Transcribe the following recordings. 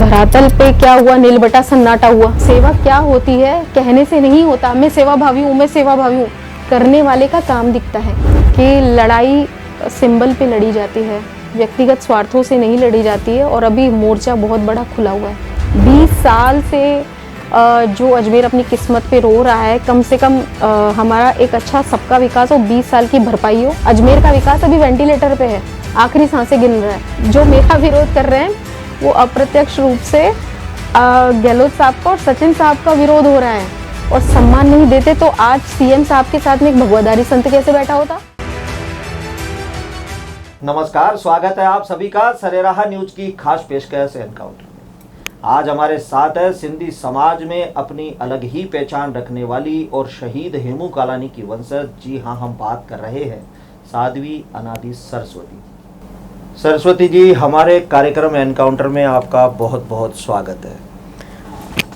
धरातल पे क्या हुआ, नीलबटा सन्नाटा हुआ। सेवा क्या होती है कहने से नहीं होता। मैं सेवा भावी हूँ, मैं सेवा भावी हूँ, करने वाले का काम दिखता है। कि लड़ाई सिंबल पे लड़ी जाती है, व्यक्तिगत स्वार्थों से नहीं लड़ी जाती है। और अभी मोर्चा बहुत बड़ा खुला हुआ है। 20 साल से जो अजमेर अपनी किस्मत पे रो रहा है, कम से कम हमारा एक अच्छा सबका विकास और 20 साल की भरपाई हो। अजमेर का विकास अभी वेंटिलेटर पे है, आखिरी सांसें गिन रहा है। जो मेरा विरोध कर रहे हैं वो अप्रत्यक्ष रूप से गहलोत साहब का और सचिन साहब का विरोध हो रहा है। और सम्मान नहीं देते तो आज सीएम साहब के साथ में एक भगवादारी संत कैसे बैठा होता। नमस्कार, स्वागत है आप सभी का सरेराह न्यूज की खास पेशकश एनकाउंटर में। आज हमारे साथ है सिंधी समाज में अपनी अलग ही पहचान रखने वाली और शहीद हेमू कालानी की वंशज। जी हाँ, हम बात कर रहे हैं साध्वी अनादि सरस्वती। सरस्वती जी, हमारे कार्यक्रम एनकाउंटर में आपका बहुत बहुत स्वागत है।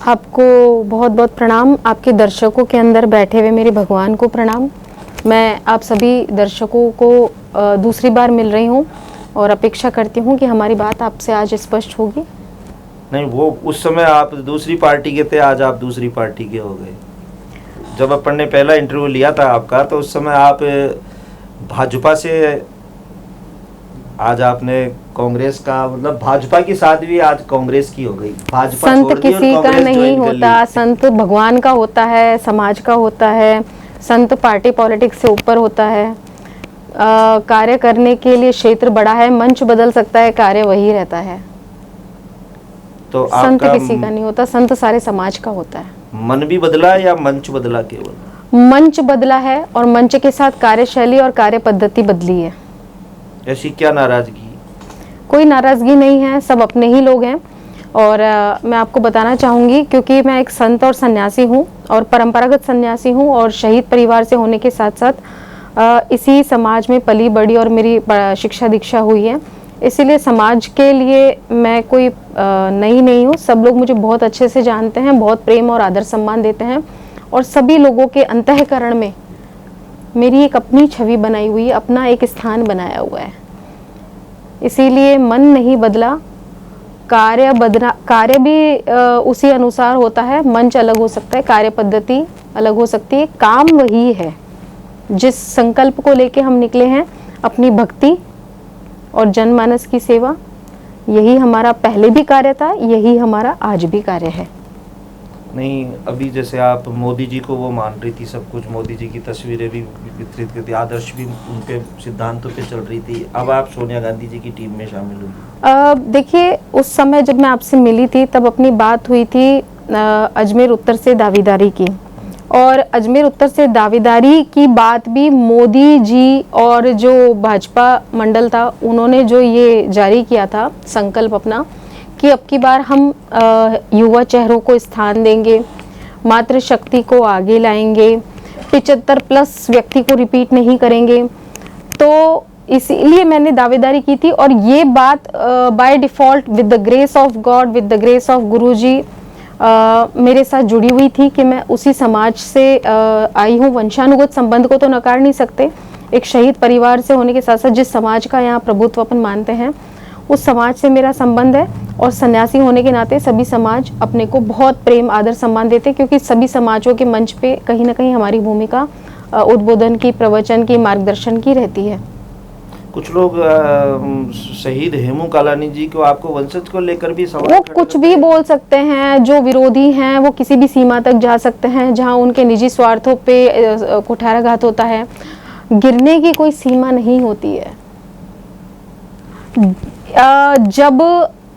आपको बहुत बहुत प्रणाम। आपके दर्शकों के अंदर बैठे हुए मेरे भगवान को प्रणाम। मैं आप सभी दर्शकों को दूसरी बार मिल रही हूँ और अपेक्षा करती हूँ कि हमारी बात आपसे आज स्पष्ट होगी। नहीं, वो उस समय आप दूसरी पार्टी के थे, आज आप दूसरी पार्टी के हो गए। जब अपन ने पहला इंटरव्यू लिया था आपका तो उस समय आप भाजपा से, आज आपने कांग्रेस का, मतलब भाजपा की साध्वी आज कांग्रेस की हो गई। भाजपा संत किसी का नहीं होता, संत भगवान का होता है, समाज का होता है। संत पार्टी पॉलिटिक्स से ऊपर होता है। कार्य करने के लिए क्षेत्र बड़ा है, मंच बदल सकता है, कार्य वही रहता है। तो संत किसी का नहीं होता, संत सारे समाज का होता है। मन भी बदला या मंच बदला? केवल मंच बदला है और मंच के साथ कार्यशैली और कार्य पद्धति बदली है। ऐसी क्या नाराजगी? कोई नाराजगी नहीं है, सब अपने ही लोग हैं। और मैं आपको बताना चाहूँगी, क्योंकि मैं एक संत और सन्यासी हूँ और परंपरागत सन्यासी हूँ और शहीद परिवार से होने के साथ साथ इसी समाज में पली बड़ी और मेरी शिक्षा दीक्षा हुई है। इसीलिए समाज के लिए मैं कोई नई नहीं हूँ। सब लोग मुझे बहुत अच्छे से जानते हैं, बहुत प्रेम और आदर सम्मान देते हैं और सभी लोगों के अंतःकरण में मेरी एक अपनी छवि बनाई हुई है, अपना एक स्थान बनाया हुआ है। इसीलिए मन नहीं बदला, कार्य भी उसी अनुसार होता है। मंच अलग हो सकता है, कार्य पद्धति अलग हो सकती है, काम वही है। जिस संकल्प को लेके हम निकले हैं, अपनी भक्ति और जनमानस की सेवा, यही हमारा पहले भी कार्य था, यही हमारा आज भी कार्य है। नहीं, अभी जैसे आप मोदी जी को वो मान रही थी, सब कुछ मोदी जी की तस्वीरें भी वितरित की थी, आदर्श भी उनके सिद्धांतों पे चल रही थी। अब आप सोनिया गांधी जी की टीम में शामिल हुई। देखिए, उस समय जब मैं आपसे मिली थी तब अपनी बात हुई थी अजमेर उत्तर से दावेदारी की। और अजमेर उत्तर से दावेदारी की बात भी मोदी जी और जो भाजपा मंडल था, उन्होंने जो ये जारी किया था संकल्प अपना कि अब की बार हम युवा चेहरों को स्थान देंगे, मातृशक्ति को आगे लाएंगे, 75+ व्यक्ति को रिपीट नहीं करेंगे। तो इसीलिए मैंने दावेदारी की थी और ये बात by default with the grace of God, with the grace of Guruji मेरे साथ जुड़ी हुई थी कि मैं उसी समाज से आई हूँ। वंशानुगत संबंध को तो नकार नहीं सकते। एक शहीद परिवार से होने के साथ साथ जिस समाज का यहाँ प्रभुत्व अपन मानते हैं, उस समाज से मेरा संबंध है। और सन्यासी होने के नाते सभी समाज अपने को बहुत प्रेम आदर सम्मान देते, क्योंकि सभी समाजों के मंच पे कहीं ना कहीं हमारी भूमिका उद्बोधन की, प्रवचन की, मार्गदर्शन की रहती है। कुछ लोग शहीद हेमू कालानी जी को, आपको वंशज को लेकर भी सवाल, वो कुछ भी बोल सकते हैं। जो विरोधी हैं वो किसी भी सीमा तक जा सकते हैं जहां उनके निजी स्वार्थों पे कुठाराघात होता है। गिरने की कोई सीमा नहीं होती है। जब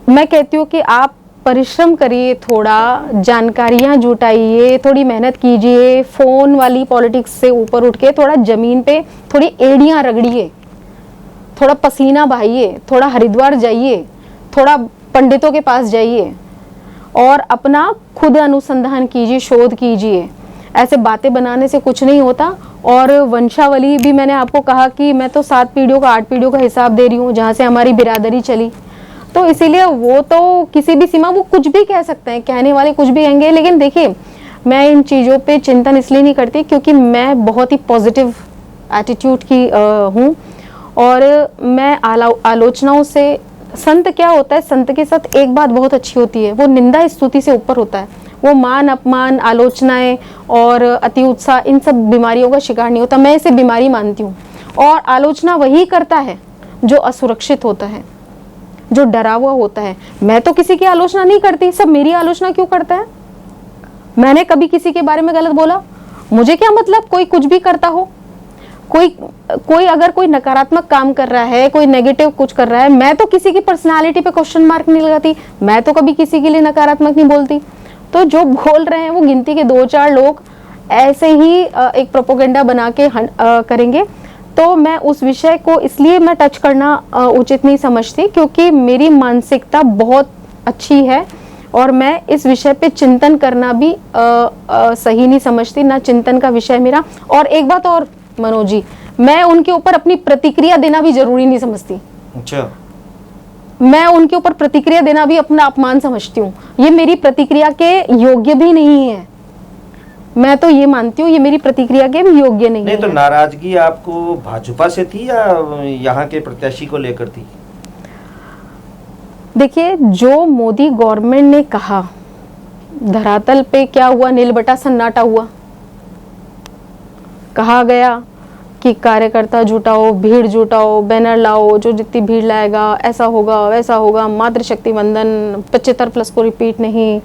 मैं कहती हूँ कि आप परिश्रम करिए, थोड़ा जानकारियाँ जुटाइए, थोड़ी मेहनत कीजिए, फ़ोन वाली पॉलिटिक्स से ऊपर उठ के थोड़ा ज़मीन पे थोड़ी एड़ियाँ रगड़िए, थोड़ा पसीना बहाइए, थोड़ा हरिद्वार जाइए, थोड़ा पंडितों के पास जाइए और अपना खुद अनुसंधान कीजिए, शोध कीजिए। ऐसे बातें बनाने से कुछ नहीं होता। और वंशावली भी मैंने आपको कहा कि मैं तो 7 पीढ़ियों का 8 पीढ़ियों का हिसाब दे रही हूँ जहाँ से हमारी बिरादरी चली। तो इसीलिए वो तो किसी भी सीमा, वो कुछ भी कह सकते हैं, कहने वाले कुछ भी कहेंगे। लेकिन देखिए, मैं इन चीज़ों पे चिंतन इसलिए नहीं करती क्योंकि मैं बहुत ही पॉजिटिव एटीट्यूड की हूँ और मैं आलोचनाओं से संत क्या होता है, संत के साथ एक बात बहुत अच्छी होती है, वो निंदा स्तुति से ऊपर होता है। वो मान अपमान, आलोचनाएं और अति उत्साह, इन सब बीमारियों का शिकार नहीं होता। मैं इसे बीमारी मानती हूँ। और आलोचना वही करता है जो असुरक्षित होता है, जो डरा हुआ होता है। मैं तो किसी की आलोचना नहीं करती, सब मेरी आलोचना क्यों करता है? मैंने कभी किसी के बारे में गलत बोला? मुझे क्या मतलब कोई कुछ भी करता हो। कोई अगर कोई नकारात्मक काम कर रहा है, कोई नेगेटिव कुछ कर रहा है, मैं तो किसी की पर्सनालिटी पे क्वेश्चन मार्क नहीं लगाती, मैं तो कभी किसी के लिए नकारात्मक नहीं बोलती। तो जो बोल रहे हैं वो गिनती के 2-4 लोग ऐसे ही एक प्रोपोगेंडा बना के करेंगे। तो मैं उस विषय को इसलिए मैं टच करना उचित नहीं समझती, क्योंकि मेरी मानसिकता बहुत अच्छी है और मैं इस विषय पे चिंतन करना भी सही नहीं समझती, ना चिंतन का विषय मेरा। और एक बात और मनोज जी, मैं उनके ऊपर अपनी प्रतिक्रिया देना भी जरूरी नहीं समझती। अच्छा, मैं उनके ऊपर प्रतिक्रिया देना भी अपना अपमान समझती हूँ। ये मेरी प्रतिक्रिया के योग्य भी नहीं है। मैं तो ये मानती हूँ ये मेरी प्रतिक्रिया के योग्य नहीं है। तो नाराजगी आपको भाजपा से थी या यहाँ के प्रत्याशी को लेकर थी? देखिए, जो मोदी गवर्नमेंट ने कहा, धरातल पे क्या हुआ? नील बटा सन्नाटा हुआ। कहा गया कि कार्यकर्ता जुटाओ, भीड़ जुटाओ, बैनर लाओ, जो जितनी भीड़ लाएगा ऐसा होगा वैसा होगा, मातृशक्ति वंदन 75+ को रिपीट नहीं,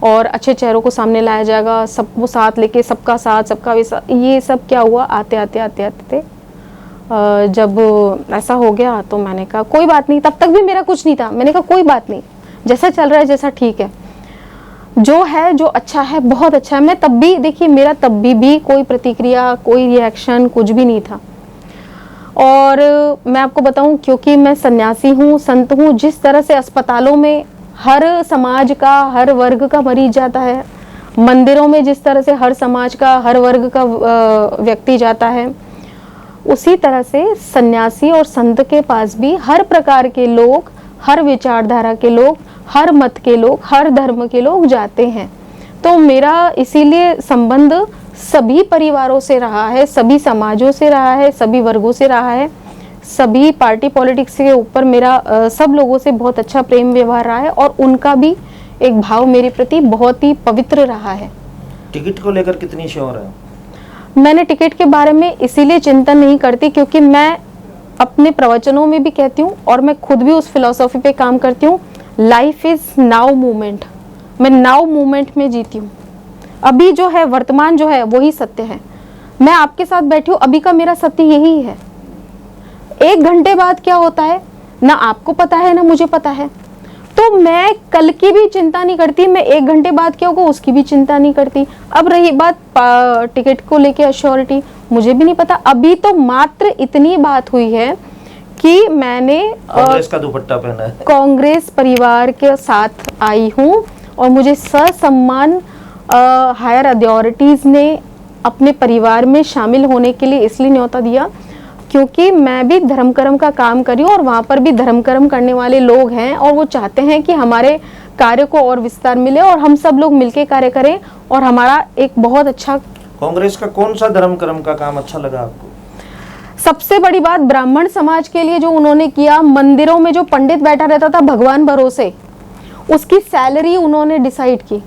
और अच्छे चेहरों को सामने लाया जाएगा, सबको साथ लेके, सबका साथ सबका विश्वास। ये सब क्या हुआ? आते आते जब ऐसा हो गया तो मैंने कहा कोई बात नहीं। तब तक भी मेरा कुछ नहीं था। मैंने कहा कोई बात नहीं, जैसा चल रहा है, जैसा ठीक है, जो है जो अच्छा है, बहुत अच्छा है। मैं तब भी, देखिए, मेरा तब भी कोई प्रतिक्रिया, कोई रिएक्शन कुछ भी नहीं था। और मैं आपको बताऊं, क्योंकि मैं सन्यासी हूँ, संत हूँ, जिस तरह से अस्पतालों में हर समाज का, हर वर्ग का मरीज जाता है, मंदिरों में जिस तरह से हर समाज का, हर वर्ग का व्यक्ति जाता है, उसी तरह से सन्यासी और संत के पास भी हर प्रकार के लोग, हर विचारधारा के लोग, हर मत के लोग, हर धर्म के लोग जाते हैं। तो मेरा इसीलिए संबंध सभी परिवारों से रहा है, सभी समाजों से रहा है, सभी वर्गों से रहा है, सभी पार्टी पॉलिटिक्स के ऊपर मेरा सब लोगों से बहुत अच्छा प्रेम व्यवहार रहा है, और उनका भी एक भाव मेरे प्रति बहुत ही पवित्र रहा है। टिकट को लेकर कितनी श्योर है? मैंने टिकट के बारे में इसीलिए चिंतन नहीं करती, क्योंकि मैं अपने प्रवचनों में भी कहती हूँ और मैं खुद भी उस फिलॉसफी पे काम करती हूँ, लाइफ इज नाउ मूवमेंट। मैं नाउ मूवमेंट में जीती हूँ। अभी जो है, वर्तमान जो है, वही सत्य है। मैं आपके साथ बैठी हूँ, अभी का मेरा सत्य यही है। 1 घंटे बाद क्या होता है ना आपको पता है, ना मुझे पता है। तो मैं कल की भी चिंता नहीं करती, मैं 1 घंटे बाद क्या होगा उसकी भी चिंता नहीं करती। अब रही बात टिकट को लेके अश्योरिटी, मुझे भी नहीं पता। अभी तो मात्र इतनी बात हुई है कि मैंने कांग्रेस का दुपट्टा पहना है, कांग्रेस परिवार के साथ आई हूँ, और मुझे ससम्मान हायर अथॉरिटीज ने अपने परिवार में शामिल होने के लिए इसलिए न्योता दिया, क्योंकि मैं भी धर्म कर्म का काम करी हूँ, और वहाँ पर भी धर्म कर्म करने वाले लोग हैं, और वो चाहते हैं कि हमारे कार्य को और विस्तार मिले और हम सब लोग मिलकर कार्य करें, और हमारा एक बहुत अच्छा। कांग्रेस का कौन सा धर्म कर्म का काम अच्छा लगा आपको? सबसे बड़ी बात, ब्राह्मण समाज के लिए जो उन्होंने किया, मंदिरों में जो पंडित बैठा रहता था भगवान भरोसे, उसकी सैलरी उन्होंने डिसाइड की।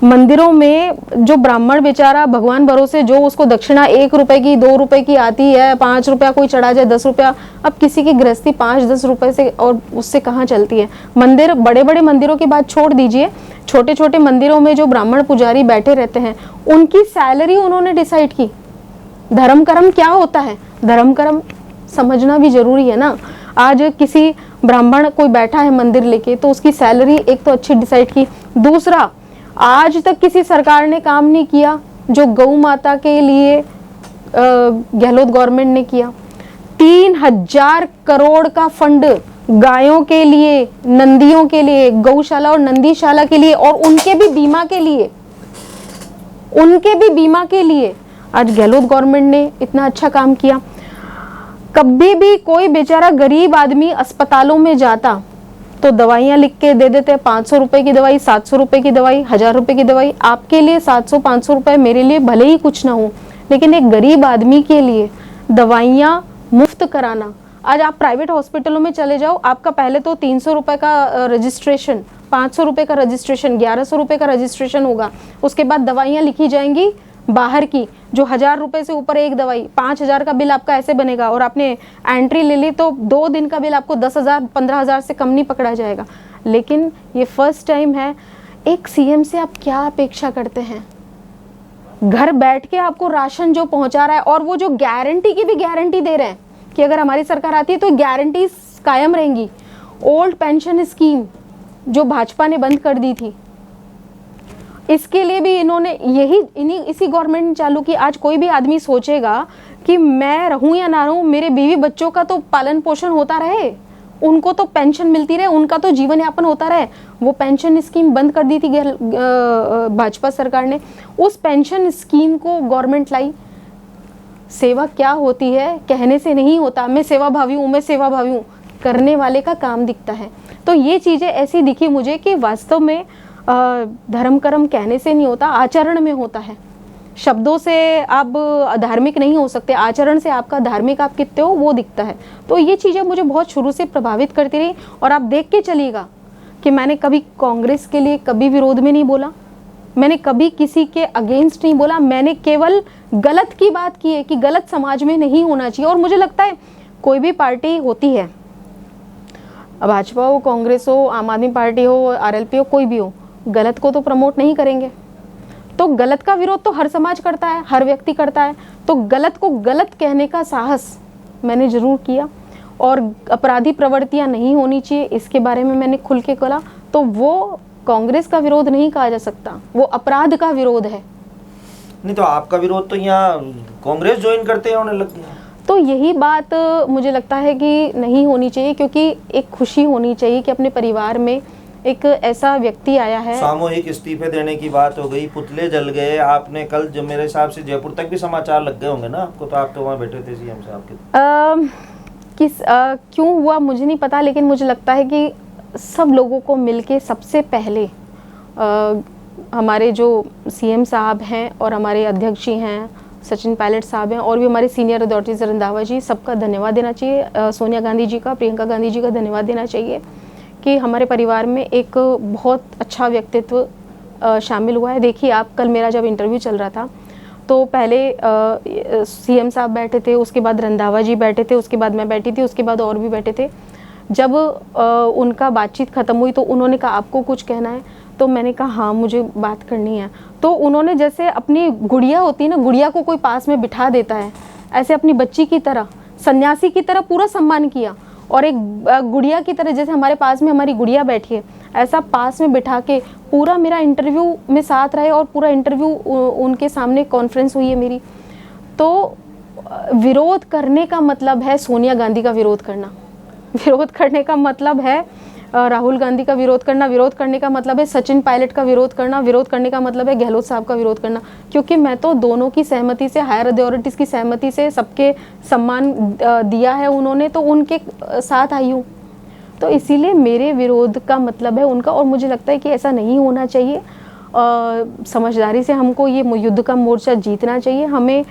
मंदिरों में जो ब्राह्मण बेचारा भगवान भरोसे, जो उसको दक्षिणा 1 रुपए की, 2 रुपए की आती है, 5 रुपया कोई चढ़ा जाए, 10 रुपया, अब किसी की गृहस्थी 5-10 रुपए से और उससे कहाँ चलती है। मंदिर, बड़े बड़े मंदिरों की बात छोड़ दीजिए, छोटे छोटे मंदिरों में जो ब्राह्मण पुजारी बैठे रहते हैं, उनकी सैलरी उन्होंने डिसाइड की। धर्म कर्म क्या होता है, धर्म कर्म समझना भी जरूरी है ना। आज किसी ब्राह्मण कोई बैठा है मंदिर लेके, तो उसकी सैलरी एक तो अच्छी डिसाइड की। दूसरा, आज तक किसी सरकार ने काम नहीं किया जो गौ माता के लिए गहलोत गवर्नमेंट ने किया। 3000 करोड़ का फंड गायों के लिए, नंदियों के लिए, गौशाला और नंदीशाला के लिए, और उनके भी बीमा के लिए, उनके भी बीमा के लिए आज गहलोत गवर्नमेंट ने इतना अच्छा काम किया। कभी भी कोई बेचारा गरीब आदमी अस्पतालों में जाता तो दवाइयाँ लिख के दे देते, 500 रुपए की दवाई, 700 रुपए की दवाई, 1000 रुपए की दवाई। आपके लिए 700-500 रुपए, मेरे लिए भले ही कुछ ना हो, लेकिन एक गरीब आदमी के लिए दवाइयाँ मुफ्त कराना आज आप प्राइवेट हॉस्पिटलों में चले जाओ, आपका पहले तो 300 रुपये का रजिस्ट्रेशन, 500 रुपये का रजिस्ट्रेशन, 1100 रुपये का रजिस्ट्रेशन होगा। उसके बाद दवाइयाँ लिखी जाएंगी बाहर की, जो 1000 रुपये से ऊपर एक दवाई, 5000 का बिल आपका ऐसे बनेगा, और आपने एंट्री ले ली तो 2 दिन का बिल आपको 10,000 15,000 से कम नहीं पकड़ा जाएगा। लेकिन ये फर्स्ट टाइम है। एक सीएम से आप क्या अपेक्षा करते हैं? घर बैठ के आपको राशन जो पहुंचा रहा है, और वो जो गारंटी की भी गारंटी दे रहे हैं कि अगर हमारी सरकार आती है तो गारंटी कायम रहेंगी। ओल्ड पेंशन स्कीम जो भाजपा ने बंद कर दी थी, इसके लिए भी इन्होंने इसी गवर्नमेंट ने चालू की। आज कोई भी आदमी सोचेगा कि मैं रहूं या ना रहूं, मेरे बीवी बच्चों का तो पालन पोषण होता रहे, उनको तो पेंशन मिलती रहे, उनका तो जीवन यापन होता रहे। वो पेंशन स्कीम बंद कर दी थी भाजपा सरकार ने। उस पेंशन स्कीम को गवर्नमेंट लाई। सेवा क्या होती है कहने से नहीं होता, मैं सेवाभावी हूँ, मैं सेवाभावी हूँ, करने वाले का काम दिखता है। तो ये चीज़ें ऐसी दिखी मुझे कि वास्तव में धर्म कर्म कहने से नहीं होता, आचरण में होता है। शब्दों से आप धार्मिक नहीं हो सकते, आचरण से आपका धार्मिक आप कितने हो वो दिखता है। तो ये चीज़ें मुझे बहुत शुरू से प्रभावित करती रही। और आप देख के चलिएगा कि मैंने कभी कांग्रेस के लिए कभी विरोध में नहीं बोला, मैंने कभी किसी के अगेंस्ट नहीं बोला, मैंने केवल गलत की बात की है कि गलत समाज में नहीं होना चाहिए। और मुझे लगता है कोई भी पार्टी होती है, भाजपा हो, कांग्रेस हो, आम आदमी पार्टी हो, आरएलपी हो, कोई भी हो, गलत को तो प्रमोट नहीं करेंगे। तो गलत का विरोध तो हर समाज करता है, हर व्यक्ति करता है। तो गलत को गलत कहने का साहस मैंने जरूर किया। और अपराधी प्रवृत्तियां नहीं होनी चाहिए, इसके बारे में मैंने खुल के कहा। तो वो कांग्रेस का विरोध नहीं कहा जा सकता, वो अपराध का विरोध है। नहीं तो आपका विरोध तो यहाँ कांग्रेस ज्वाइन करते हैं होने लग गया। तो यही बात मुझे लगता है कि नहीं होनी चाहिए, क्योंकि एक खुशी होनी चाहिए कि अपने परिवार में एक ऐसा व्यक्ति आया है। सामूहिक इस्तीफे देने की बात हो गई, पुतले जल गए। आपने कल जब मेरे हिसाब से जयपुर तक भी समाचार लग गए होंगे ना आपको, तो आप तो वहाँ बैठे थे सीएम साहब के। क्यों हुआ मुझे नहीं पता, लेकिन मुझे लगता है कि सब लोगों को मिलके सबसे पहले हमारे जो सीएम साहब हैं और हमारे अध्यक्ष जी हैं सचिन पायलट साहब हैं, और भी हमारे सीनियर अथॉरिटीज रंधावा जी, सबका धन्यवाद देना चाहिए। सोनिया गांधी जी का, प्रियंका गांधी जी का धन्यवाद देना चाहिए कि हमारे परिवार में एक बहुत अच्छा व्यक्तित्व शामिल हुआ है। देखिए आप, कल मेरा जब इंटरव्यू चल रहा था तो पहले सीएम साहब बैठे थे, उसके बाद रंधावा जी बैठे थे, उसके बाद मैं बैठी थी, उसके बाद और भी बैठे थे। जब उनका बातचीत ख़त्म हुई तो उन्होंने कहा आपको कुछ कहना है, तो मैंने कहा हाँ मुझे बात करनी है। तो उन्होंने जैसे अपनी गुड़िया होती है ना, गुड़िया को कोई पास में बिठा देता है, ऐसे अपनी बच्ची की तरह, सन्यासी की तरह पूरा सम्मान किया। और एक गुड़िया की तरह, जैसे हमारे पास में हमारी गुड़िया बैठी है, ऐसा पास में बिठा के पूरा मेरा इंटरव्यू में साथ रहे, और पूरा इंटरव्यू उनके सामने कॉन्फ्रेंस हुई है मेरी। तो विरोध करने का मतलब है सोनिया गांधी का विरोध करना, विरोध करने का मतलब है राहुल गांधी का विरोध करना, विरोध करने का मतलब है सचिन पायलट का विरोध करना, विरोध करने का मतलब है गहलोत साहब का विरोध करना। क्योंकि मैं तो दोनों की सहमति से, हायर अथॉरिटीज़ की सहमति से, सबके सम्मान दिया है उन्होंने, तो उनके साथ आई हूँ। तो इसीलिए मेरे विरोध का मतलब है उनका। और मुझे लगता है कि ऐसा नहीं होना चाहिए। समझदारी से हमको ये युद्ध का मोर्चा जीतना चाहिए। हमें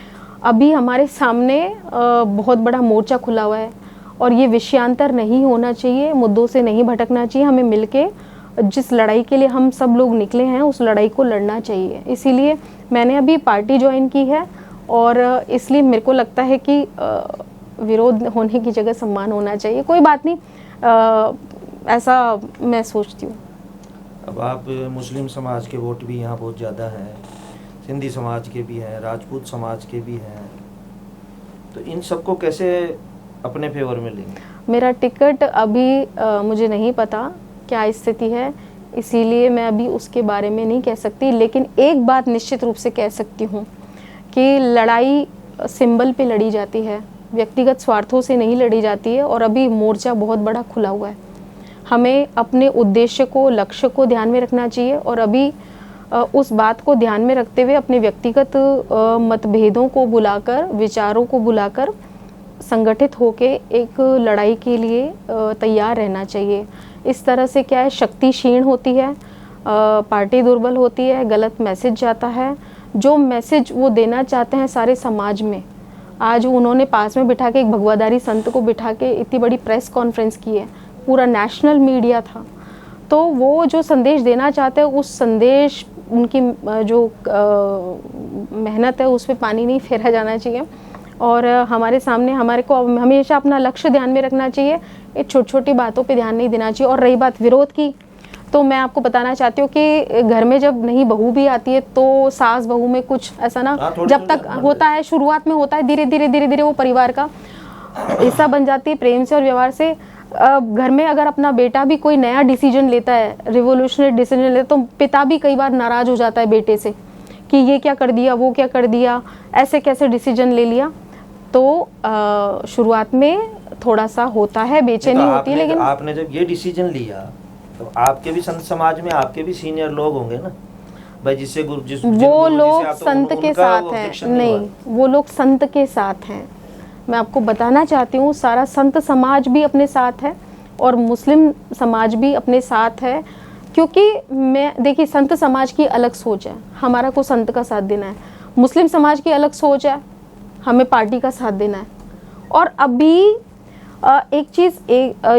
अभी हमारे सामने बहुत बड़ा मोर्चा खुला हुआ है, और ये विषयांतर नहीं होना चाहिए, मुद्दों से नहीं भटकना चाहिए। हमें मिलके जिस लड़ाई के लिए हम सब लोग निकले हैं उस लड़ाई को लड़ना चाहिए। इसीलिए मैंने अभी पार्टी ज्वाइन की है, और इसलिए मेरे को लगता है कि विरोध होने की जगह सम्मान होना चाहिए। कोई बात नहीं, ऐसा मैं सोचती हूँ। अब आप मुस्लिम समाज के वोट भी यहाँ बहुत ज़्यादा है, सिंधी समाज के भी हैं, राजपूत समाज के भी हैं, तो इन सबको कैसे अपने फेवर में लेंगे? मेरा टिकट अभी मुझे नहीं पता क्या स्थिति है, इसीलिए मैं अभी उसके बारे में नहीं कह सकती। लेकिन एक बात निश्चित रूप से कह सकती हूँ कि लड़ाई सिंबल पे लड़ी जाती है, व्यक्तिगत स्वार्थों से नहीं लड़ी जाती है। और अभी मोर्चा बहुत बड़ा खुला हुआ है। हमें अपने उद्देश्य को, लक्ष्य को ध्यान में रखना चाहिए, और अभी उस बात को ध्यान में रखते हुए अपने व्यक्तिगत मतभेदों को बुलाकर, विचारों को बुलाकर संगठित होके एक लड़ाई के लिए तैयार रहना चाहिए। इस तरह से क्या है, शक्ति क्षीण होती है, पार्टी दुर्बल होती है, गलत मैसेज जाता है। जो मैसेज वो देना चाहते हैं सारे समाज में, आज उन्होंने पास में बिठा के एक भगवादारी संत को बिठा के इतनी बड़ी प्रेस कॉन्फ्रेंस की है, पूरा नेशनल मीडिया था। तो वो जो संदेश देना चाहते हैं, उस संदेश उनकी जो मेहनत है उस पर पानी नहीं फेरा जाना चाहिए। और हमारे सामने हमारे को हमेशा अपना लक्ष्य ध्यान में रखना चाहिए, ये छोटी छोटी बातों पे ध्यान नहीं देना चाहिए। और रही बात विरोध की, तो मैं आपको बताना चाहती हूँ कि घर में जब नई बहू भी आती है तो सास बहू में कुछ ऐसा ना जब तक होता है, शुरुआत में होता है, धीरे धीरे वो परिवार का हिस्सा बन जाती है प्रेम से और व्यवहार से। घर में अगर अपना बेटा भी कोई नया डिसीजन लेता है, रिवोल्यूशनरी डिसीजन लेता है, तो पिता भी कई बार नाराज हो जाता है बेटे से कि ये क्या कर दिया, वो क्या कर दिया, ऐसे कैसे डिसीजन ले लिया। तो शुरुआत में थोड़ा सा होता है, बेचैनी होती है। लेकिन आपने जब ये डिसीजन लिया तो आपके भी संत समाज में आपके भी सीनियर लोग होंगे ना भाई, जिससे वो लोग संत के साथ हैं, नहीं वो लोग संत के साथ हैं। मैं आपको बताना चाहती हूँ, सारा संत समाज भी अपने साथ है और मुस्लिम समाज भी अपने साथ है। क्योंकि मैं देखिए, संत समाज की अलग सोच है, हमारा को संत का साथ देना है। मुस्लिम समाज की अलग सोच है, हमें पार्टी का साथ देना है। और अभी एक चीज़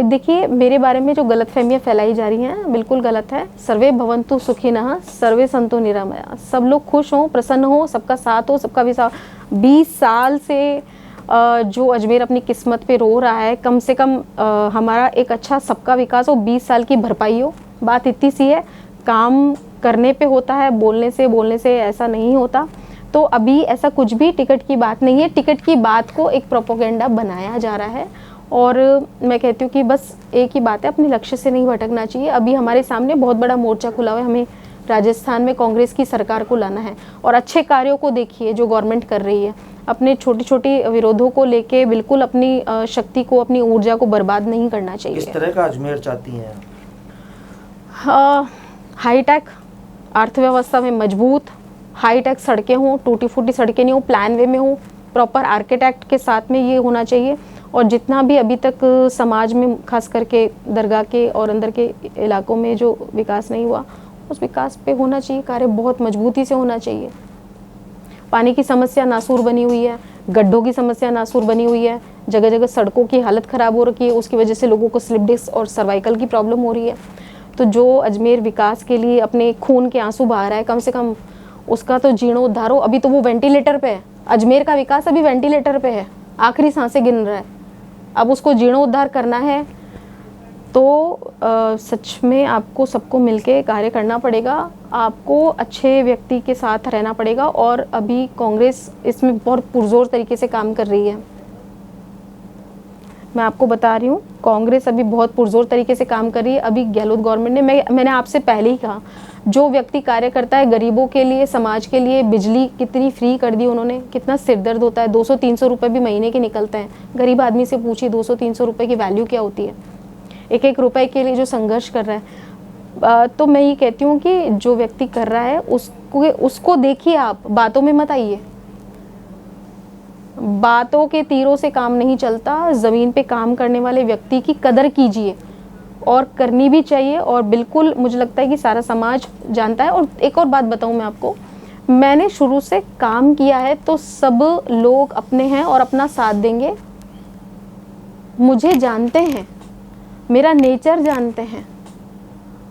देखिए, मेरे बारे में जो गलतफहमियां फैलाई जा रही हैं बिल्कुल गलत है। सर्वे भवन्तु सुखिनः सर्वे सन्तु निरामया, सब लोग खुश हों, प्रसन्न हो, सबका साथ हो, सबका विश्वास। 20 साल से जो अजमेर अपनी किस्मत पे रो रहा है, कम से कम हमारा एक अच्छा सबका विकास हो, 20 साल की भरपाई हो। बात इतनी सी है, काम करने पे होता है, बोलने से ऐसा नहीं होता। तो अभी ऐसा कुछ भी टिकट की बात नहीं है, टिकट की बात को एक प्रोपोगेंडा बनाया जा रहा है। और मैं कहती हूँ कि बस एक ही बात है, अपने लक्ष्य से नहीं भटकना चाहिए। अभी हमारे सामने बहुत बड़ा मोर्चा खुला हुआ है, हमें राजस्थान में कांग्रेस की सरकार को लाना है। और अच्छे कार्यों को देखिए जो गवर्नमेंट कर रही है, अपने छोटी छोटी विरोधों को लेके बिल्कुल अपनी शक्ति को, अपनी ऊर्जा को बर्बाद नहीं करना चाहिए। किस तरह का अजमेर चाहती हैं? हाईटेक अर्थव्यवस्था में मजबूत, हाईटेक सड़कें हों, टूटी फूटी सड़कें नहीं हो, प्लान वे में हो, प्रॉपर आर्किटेक्ट के साथ में ये होना चाहिए। और जितना भी अभी तक समाज में खास करके दरगाह के और अंदर के इलाकों में जो विकास नहीं हुआ, उस विकास पे होना चाहिए कार्य, बहुत मजबूती से होना चाहिए। पानी की समस्या नासूर बनी हुई है, गड्ढों की समस्या नासूर बनी हुई है, जगह जगह सड़कों की हालत ख़राब हो रखी है, उसकी वजह से लोगों को स्लिप डिस्क और सर्वाइकल की प्रॉब्लम हो रही है। तो जो अजमेर विकास के लिए अपने खून के आंसू बहा रहा है, कम से कम उसका तो जीर्णोद्धार हो। अभी तो वो वेंटिलेटर पे है, अजमेर का विकास अभी वेंटिलेटर पे है, आखिरी सांसें गिन रहा है। अब उसको जीर्णोद्धार करना है तो सच में आपको सबको मिलके कार्य करना पड़ेगा, आपको अच्छे व्यक्ति के साथ रहना पड़ेगा। और अभी कांग्रेस इसमें बहुत पुरजोर तरीके से काम कर रही है। मैं आपको बता रही हूँ, कांग्रेस अभी बहुत पुरजोर तरीके से काम कर रही है। अभी गहलोत गवर्नमेंट ने, मैंने आपसे पहले ही कहा, जो व्यक्ति कार्य करता है गरीबों के लिए, समाज के लिए, बिजली कितनी फ्री कर दी उन्होंने, कितना सिरदर्द होता है, 200-300 रुपये भी महीने के निकलते हैं। गरीब आदमी से पूछिए 200-300 रुपये की वैल्यू क्या होती है, एक एक रुपए के लिए जो संघर्ष कर रहा है। तो मैं ये कहती हूँ कि जो व्यक्ति कर रहा है उसको देखिए, आप बातों में मत आइए। बातों के तीरों से काम नहीं चलता, ज़मीन पे काम करने वाले व्यक्ति की कदर कीजिए, और करनी भी चाहिए। और बिल्कुल मुझे लगता है कि सारा समाज जानता है। और एक और बात बताऊं मैं आपको, मैंने शुरू से काम किया है तो सब लोग अपने हैं और अपना साथ देंगे। मुझे जानते हैं, मेरा नेचर जानते हैं।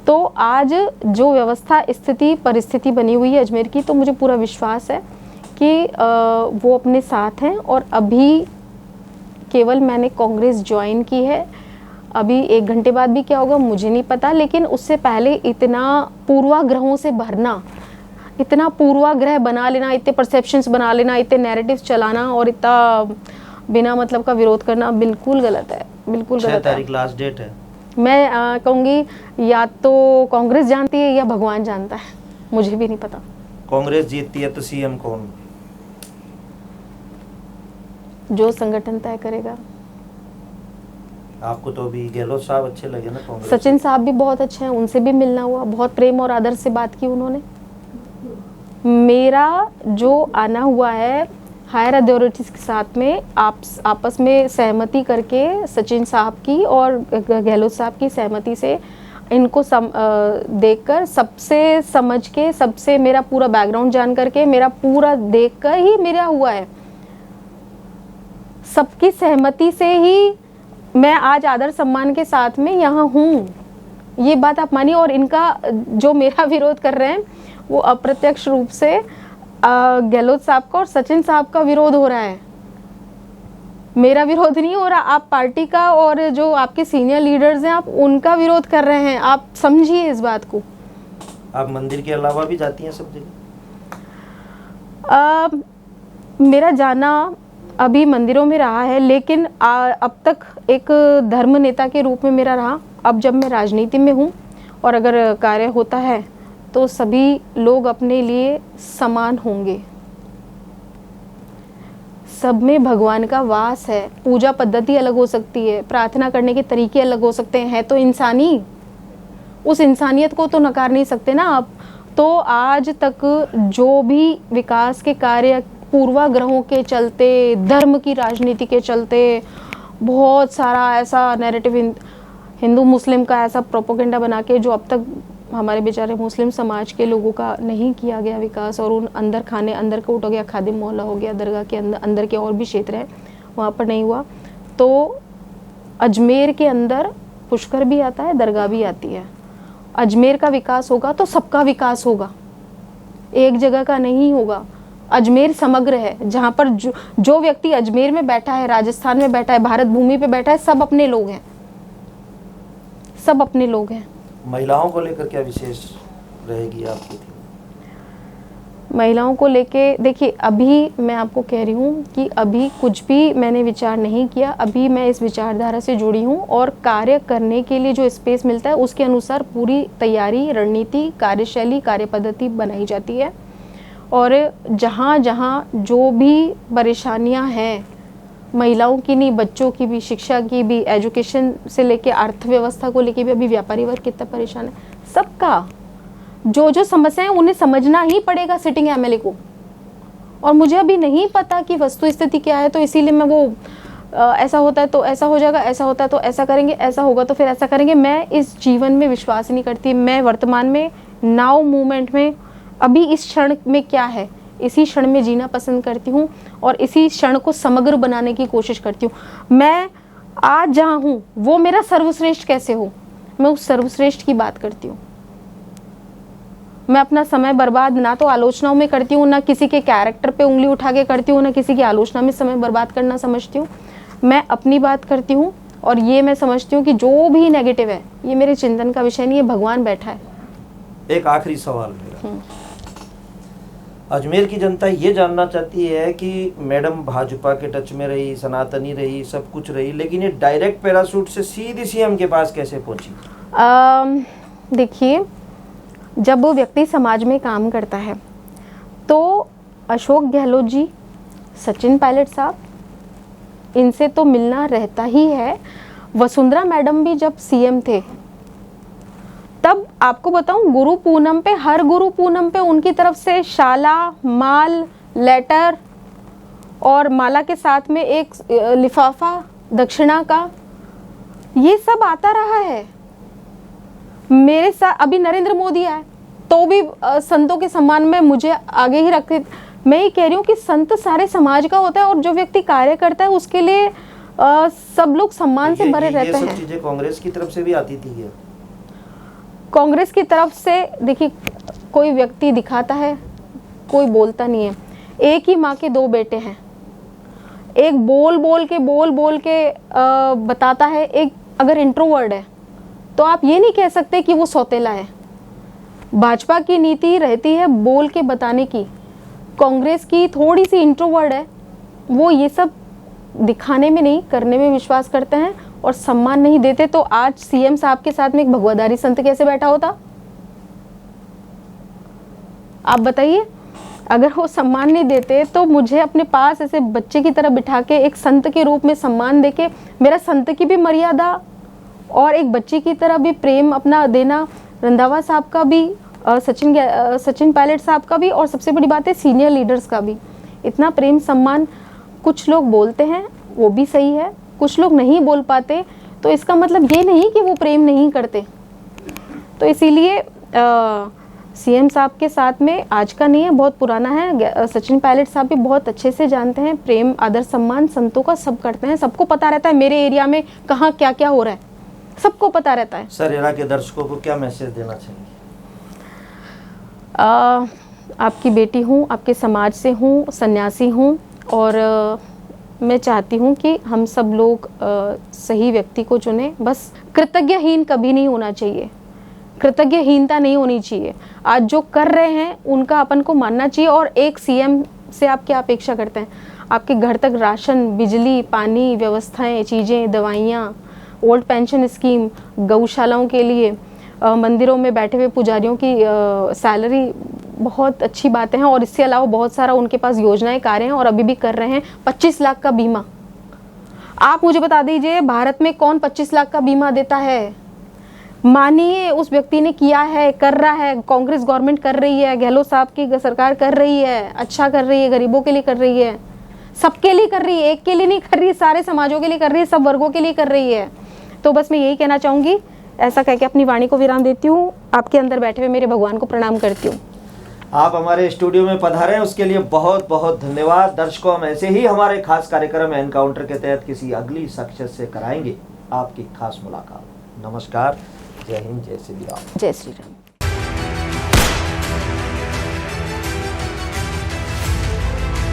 तो आज जो व्यवस्था, स्थिति, परिस्थिति बनी हुई है अजमेर की, तो मुझे पूरा विश्वास है कि वो अपने साथ हैं। और अभी केवल मैंने कांग्रेस ज्वाइन की है, अभी 1 घंटे बाद भी क्या होगा मुझे नहीं पता। लेकिन उससे पहले इतना पूर्वाग्रहों से भरना, इतना पूर्वाग्रह बना लेना, इतने परसेप्शंस बना लेना, इतने नैरेटिव्स चलाना और इतना बिना मतलब का विरोध करना बिल्कुल गलत है, बिल्कुल गलत है। 6 तारीख लास्ट डेट है। मैं कहूँगी या तो कांग्रेस जानती है या भगवान जानता है, मुझे भी नहीं पता। कांग्रेस जीतती है तो सीएम कौन? जो संगठन तय करेगा। आपको तो अभी गहलोत साहब अच्छे लगे ना कांग्रेस? सचिन साहब भी बहुत अच्छे हैं, उनसे भी मिलना हुआ, बहुत प्रेम और आदर से बात की उन्होंने। मेरा जो आना हुआ है हायर अथॉरिटीज़ के साथ में, आपस में सहमति करके, सचिन साहब की और गहलोत साहब की सहमति से इनको देखकर, सबसे समझ के, सबसे मेरा पूरा बैकग्राउंड जान करके, मेरा पूरा देखकर ही मेरा हुआ है। सबकी सहमति से ही मैं आज आदर सम्मान के साथ में यहाँ हूँ, ये बात आप मानिए। और इनका जो मेरा विरोध कर रहे हैं वो अप्रत्यक्ष रूप से गहलोत साहब का और सचिन साहब का विरोध हो रहा है, मेरा विरोध नहीं हो रहा। आप पार्टी का और जो आपके सीनियर लीडर्स हैं आप उनका विरोध कर रहे हैं, आप समझिए इस बात को। आप मंदिर के अलावा भी जाती हैं सब जगह? मेरा जाना अभी मंदिरों में रहा है, लेकिन अब तक एक धर्म नेता के रूप में मेरा रहा। अब जब मैं राजनीति में हूँ और अगर कार्य होता है तो सभी लोग अपने लिए समान होंगे, सब में भगवान का वास है। पूजा पद्धति अलग हो सकती है, प्रार्थना करने के तरीके अलग हो सकते हैं, तो इंसानी, उस इंसानियत को तो नकार नहीं सकते ना आप। तो आज तक जो भी विकास के कार्य पूर्वाग्रहों के चलते, धर्म की राजनीति के चलते, बहुत सारा ऐसा नैरेटिव हिंदू मुस्लिम का ऐसा प्रोपोगेंडा बना के जो अब तक हमारे बेचारे मुस्लिम समाज के लोगों का नहीं किया गया विकास, और उन अंदर खाने, अंदर कोट हो गया, खादिम मोहल्ला हो गया, दरगाह के अंदर के और भी क्षेत्र हैं वहाँ पर नहीं हुआ। तो अजमेर के अंदर पुष्कर भी आता है, दरगाह भी आती है। अजमेर का विकास होगा तो सबका विकास होगा, एक जगह का नहीं होगा। अजमेर समग्र है, जहाँ पर जो व्यक्ति अजमेर में बैठा है, राजस्थान में बैठा है, भारत भूमि पे बैठा है, सब अपने लोग हैं, सब अपने लोग हैं। महिलाओं को लेकर क्या विशेष रहेगी आपकी? महिलाओं को लेके देखिए, अभी मैं आपको कह रही हूँ कि अभी कुछ भी मैंने विचार नहीं किया। अभी मैं इस विचारधारा से जुड़ी हूँ और कार्य करने के लिए जो स्पेस मिलता है उसके अनुसार पूरी तैयारी, रणनीति, कार्यशैली, कार्यपद्धति बनाई जाती है। और जहाँ जहाँ जो भी परेशानियाँ हैं, महिलाओं की नहीं, बच्चों की भी, शिक्षा की भी, एजुकेशन से लेके अर्थव्यवस्था को लेके भी, अभी व्यापारी वर्ग कितना परेशान है, सबका जो जो समस्याएं उन्हें समझना ही पड़ेगा सिटिंग एमएलए को। और मुझे अभी नहीं पता कि वस्तु स्थिति क्या है, तो इसीलिए मैं वो ऐसा होता है तो ऐसा हो जाएगा, ऐसा होता है तो ऐसा करेंगे, ऐसा होगा तो फिर ऐसा करेंगे। मैं इस जीवन में विश्वास नहीं करती। मैं वर्तमान में, नाउ मूवमेंट में, अभी इस क्षण में क्या है, इसी क्षण में जीना पसंद करती हूँ और इसी क्षण को समग्र बनाने की कोशिश करती हूँ। मैं आज जहाँ हूँ वो मेरा सर्वश्रेष्ठ कैसे हो, मैं उस सर्वश्रेष्ठ की बात करती हूँ। मैं अपना समय बर्बाद ना तो आलोचनाओं में करती हूँ, ना किसी के कैरेक्टर पे उंगली उठा के करती हूँ, ना किसी की आलोचना में समय बर्बाद करना समझती हूँ। मैं अपनी बात करती हूँ और ये मैं समझती हूँ कि जो भी नेगेटिव है ये मेरे चिंतन का विषय नहीं है, भगवान बैठा है। एक आखिरी सवाल मेरा, अजमेर की जनता ये जानना चाहती है कि मैडम भाजपा के टच में रही, सनातनी रही, सब कुछ रही, लेकिन ये डायरेक्ट पैराशूट से सीधी सीएम के पास कैसे पहुंची? देखिए, जब वो व्यक्ति समाज में काम करता है तो अशोक गहलोत जी, सचिन पायलट साहब, इनसे तो मिलना रहता ही है। वसुंधरा मैडम भी जब सीएम थे तब आपको बताऊं, गुरु पूनम पे, हर गुरु पूनम पे उनकी तरफ से शाला, माल, लेटर और माला के साथ में एक लिफाफा दक्षिणा का, ये सब आता रहा है। मेरे साथ अभी नरेंद्र मोदी आए तो भी संतों के सम्मान में मुझे आगे ही रखते। मैं ये कह रही हूँ कि संत सारे समाज का होता है और जो व्यक्ति कार्य करता है उसके लिए सब लोग सम्मान से भरे रहते हैं। ये सब चीजें कांग्रेस की तरफ से भी आती थी क्या? कांग्रेस की तरफ से देखिए, कोई व्यक्ति दिखाता है, कोई बोलता नहीं है। एक ही माँ के दो बेटे हैं, एक बोल बोल के बताता है, एक अगर इंट्रोवर्ट है तो आप ये नहीं कह सकते कि वो सौतेला है। भाजपा की नीति रहती है बोल के बताने की, कांग्रेस की थोड़ी सी इंट्रोवर्ट है, वो ये सब दिखाने में नहीं, करने में विश्वास करते हैं और सम्मान नहीं देते। तो आज सीएम साहब के साथ में एक भगवाधारी संत कैसे बैठा होता, आप बताइए। अगर वो सम्मान नहीं देते तो मुझे अपने पास ऐसे बच्चे की तरह बिठा के एक संत के रूप में सम्मान देके, मेरा संत की भी मर्यादा और एक बच्चे की तरह भी प्रेम अपना देना, रंधावा साहब का भी, सचिन पायलट साहब का भी, और सबसे बड़ी बात है सीनियर लीडर्स का भी, इतना प्रेम सम्मान। कुछ लोग बोलते हैं वो भी सही है, कुछ लोग नहीं बोल पाते, तो इसका मतलब ये नहीं कि वो प्रेम नहीं करते। तो इसीलिए सीएम साहब के साथ में आज का नहीं है, बहुत पुराना है। सचिन पायलट साहब भी बहुत अच्छे से जानते हैं, प्रेम आदर सम्मान संतों का सब करते हैं, सबको पता रहता है मेरे एरिया में कहाँ क्या क्या हो रहा है, सबको पता रहता है। सरेरा के दर्शकों को क्या मैसेज देना चाहिए? आपकी बेटी हूँ, आपके समाज से हूँ, सन्यासी हूँ, और मैं चाहती हूँ कि हम सब लोग सही व्यक्ति को चुने। बस कृतज्ञहीन कभी नहीं होना चाहिए, कृतज्ञहीनता नहीं होनी चाहिए। आज जो कर रहे हैं उनका अपन को मानना चाहिए। और एक सीएम से आप क्या अपेक्षा करते हैं? आपके घर तक राशन, बिजली, पानी, व्यवस्थाएं, चीज़ें, दवाइयाँ, ओल्ड पेंशन स्कीम, गौशालाओं के लिए, मंदिरों में बैठे हुए पुजारियों की सैलरी, बहुत अच्छी बातें हैं। और इसके अलावा बहुत सारा उनके पास योजनाएं, कार्य हैं और अभी भी कर रहे हैं। 25 लाख का बीमा, आप मुझे बता दीजिए भारत में कौन 25 लाख का बीमा देता है? मानिए उस व्यक्ति ने किया है, कर रहा है, कांग्रेस गवर्नमेंट कर रही है, गहलोत साहब की सरकार कर रही है, अच्छा कर रही है, गरीबों के लिए कर रही है, सबके लिए कर रही है, एक के लिए नहीं कर रही, सारे समाजों के लिए कर रही है, सब वर्गों के लिए कर रही है। तो बस मैं यही कहना चाहूँगी, ऐसा कह के अपनी वाणी को विराम देती हूँ। आपके अंदर बैठे हुए मेरे भगवान को प्रणाम करती हूँ। आप हमारे स्टूडियो में पधारे हैं उसके लिए बहुत बहुत धन्यवाद। दर्शकों, हम ऐसे ही हमारे खास कार्यक्रम एनकाउंटर के तहत किसी अगली शख्सियत से कराएंगे आपकी खास मुलाकात। नमस्कार, जय हिंद, जय श्री राम। जय श्री राम।